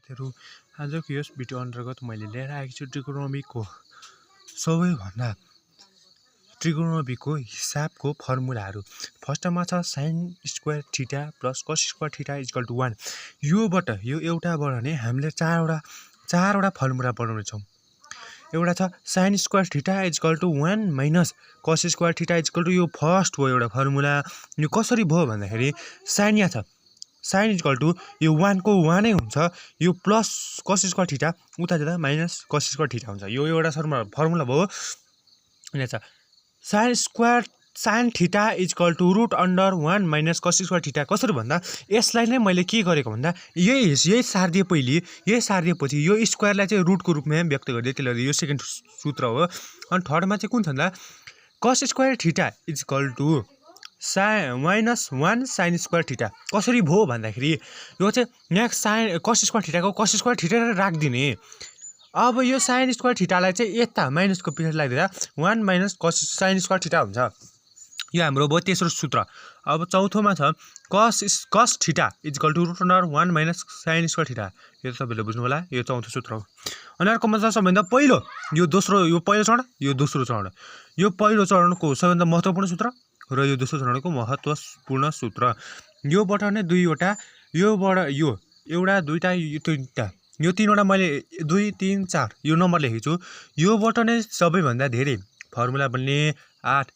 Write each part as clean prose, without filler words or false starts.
साथीहरु आजको यस भिडियो अन्तर्गत मैले लिएर आएको छु ट्रिगोनोमेट्रीको सबैभन्दा ट्रिगोनोमेट्रीको हिसाबको फर्मुलाहरु। फर्स्टमा छ sin square theta plus cos square theta equal to 1। योबाट यो एउटाबाट नै हामीले चारवटा फर्मुला बनाउने छौं। एउटा छ sin square theta equal to 1 minus cos square theta equal to यो फर्स्ट हो एउटा फर्मुला। यो कसरी भयो भन्दाखेरि sin यहाँ छ sin इक्वल टु यो 1 को 1 नै हुन्छ, यो प्लस cos स्क्वायर थीटा उता जाँदा माइनस cos स्क्वायर थीटा हुन्छ। यो एउटा फर्मुला भयो। यहाँ छ sin theta equal to root under 1 minus cos square theta. कसरी भन्दा यसलाई नै मैले के गरेको भन्दा यही सार्दिए पहिले, यही सार्दिएपछि यो स्क्वायरलाई चाहिँ रुटको रूपमा व्यक्त गरिदिए, त्यसले गर्दा यो सेकेन्ड सूत्र हो। अनि थर्डमा चाहिँ कुन छ भन्दा cos square theta equal to minus 1 sin square theta. कसरी भयो भन्दाखेरि यो चाहिँ नेक्स्ट sin cos स्क्वायर थीटाको cos स्क्वायर थीटा राख्दिने। अब यो sin स्क्वायर थीटालाई चाहिँ यता माइनसको पिछाडी लगाइदिँदा 1 minus cos sin square theta हुन्छ। यो हाम्रो भयो तेस्रो सूत्र। अब चौथोमा छ cos theta equal to root under 1 minus sin square theta. यो तपाईले बुझ्नु होला, यो चौथो सूत्र हो। अनि अर्कोमा छ सबैभन्दा पहिलो, यो पहिलो चरण, यो दोस्रो चरण। यो पहिलो चरणको सबैभन्दा महत्त्वपूर्ण सूत्र र यो दोस्रो चरणको महत्त्वपूर्ण सूत्र। योबाट नै दुईवटा, योबाट यो एउटा दुईटा यो तीनटा, यो तीनवटा मैले 2 3 4 यो नम्बर लेखेको छु। योबाट नै सबैभन्दा धेरै फर्मुला बन्ने 8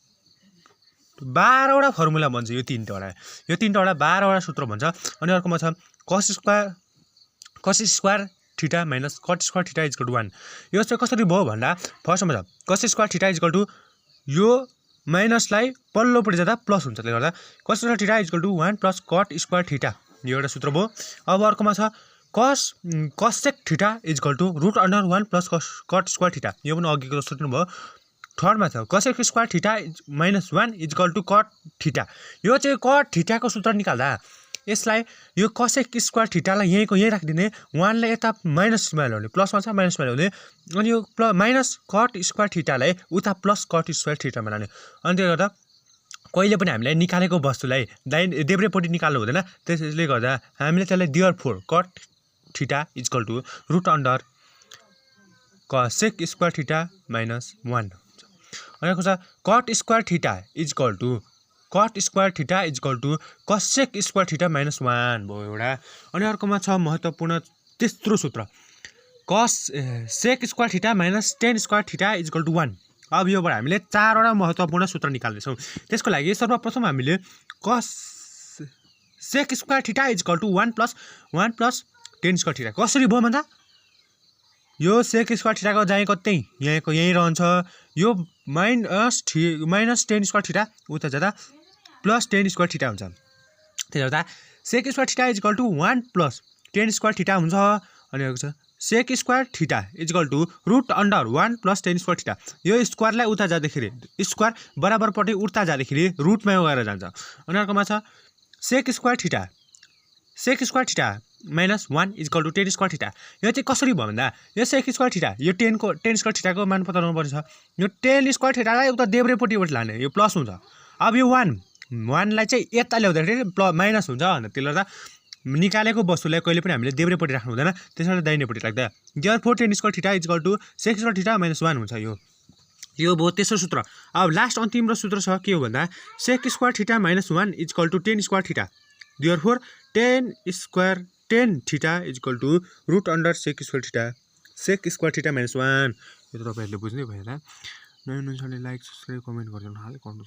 12वटा फर्मुला बन्छ। यो तीनवटा 12वटा सूत्र बन्छ। अनि अर्कोमा छ cos square theta minus cot square theta equal to 1। यो चाहिँ कसरी भयो भन्दा फर्स्टमा छ cos square theta equal to यो माइनसलाई पल्लोपट्टि जाँदा प्लस हुन्छ, त्यसले गर्दा cos square theta equal to 1 plus cot square theta. यो एउटा सूत्र भयो। अब अर्कोमा छ cosec theta equal to root under 1 plus cot square theta. यो पनि अघिको सूत्र भयो। थर्डमा छ cosec square theta minus 1 equal to cot theta. यो चाहिँ cot थीटाको सूत्र निकाल्दा यसलाई यो cosec स्क्वायर थीटालाई यही राखिदिने, 1 लाई यता माइनसमा ल्याउने, प्लसमा छ माइनसमा ल्याउने, अनि यो माइनस cot स्क्वायर थीटालाई उता प्लस cot स्क्वायर थीटामा ल्याउने। अनि त्यसले गर्दा कहिले पनि हामीले निकालेको वस्तुलाई देब्रेपट्टि निकाल्नु हुँदैन। त्यसले गर्दा हामीले त्यसलाई therefore cot theta equal to root under cosec square theta minus 1। अनि अर्को छ cot square theta equal to cosec square theta minus 1 भयो एउटा। अनि अर्कोमा छ महत्त्वपूर्ण तेस्रो सूत्र sec square theta minus tan square theta equal to 1। अब योबाट हामीले चारवटा महत्त्वपूर्ण सूत्र निकाल्नेछौँ। त्यसको लागि सर्वप्रथम हामीले sec square theta equal to 1 plus tan square theta. कसरी भयो भन्दा यो sec स्क्वायर थीटाको चाहिँ कतै यही रहन्छ, यो माइनस tan स्क्वायर थीटा उता जाँदा प्लस tan स्क्वायर थीटा हुन्छ। त्यसले गर्दा sec square theta equal to 1 plus tan square theta हुन्छ। अनि अर्को छ sec square theta equal to root under 1 plus tan square theta. यो स्क्वायरलाई उता जाँदाखेरि स्क्वायर बराबरपट्टि उता जाँदाखेरि रुटमा गएर जान्छ। अनि अर्कोमा छ sec square theta minus 1 equal to tan square theta. यो चाहिँ कसरी भयो भन्दा यो sec स्क्वायर थीटा, यो tan स्क्वायर थीटाको मान पत्ता लगाउनुपर्छ। यो tan स्क्वायर थीटालाई उता देब्रेपट्टिबाट लाने, यो प्लस हुन्छ। अब यो 1 लाई चाहिँ यता ल्याउँदाखेरि माइनस हुन्छ। अनि त्यसले गर्दा निकालेको वस्तुलाई कहिले पनि हामीले देब्रेपट्टि राख्नु हुँदैन, त्यसैले दाहिनेपट्टि राख्दा therefore tan square theta equal to sec square theta minus 1 हुन्छ। यो भयो तेस्रो सूत्र। अब लास्ट अन्तिम सूत्र छ के हो भन्दा sec square theta minus 1 equal to tan square theta. Therefore tan theta equal to root under sec square theta minus 1। यो त तपाईहरुले बुझ्नै भयो होला। नयाँ लाइक सब्स्क्राइब कमेन्ट गरिदिनु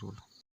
होला।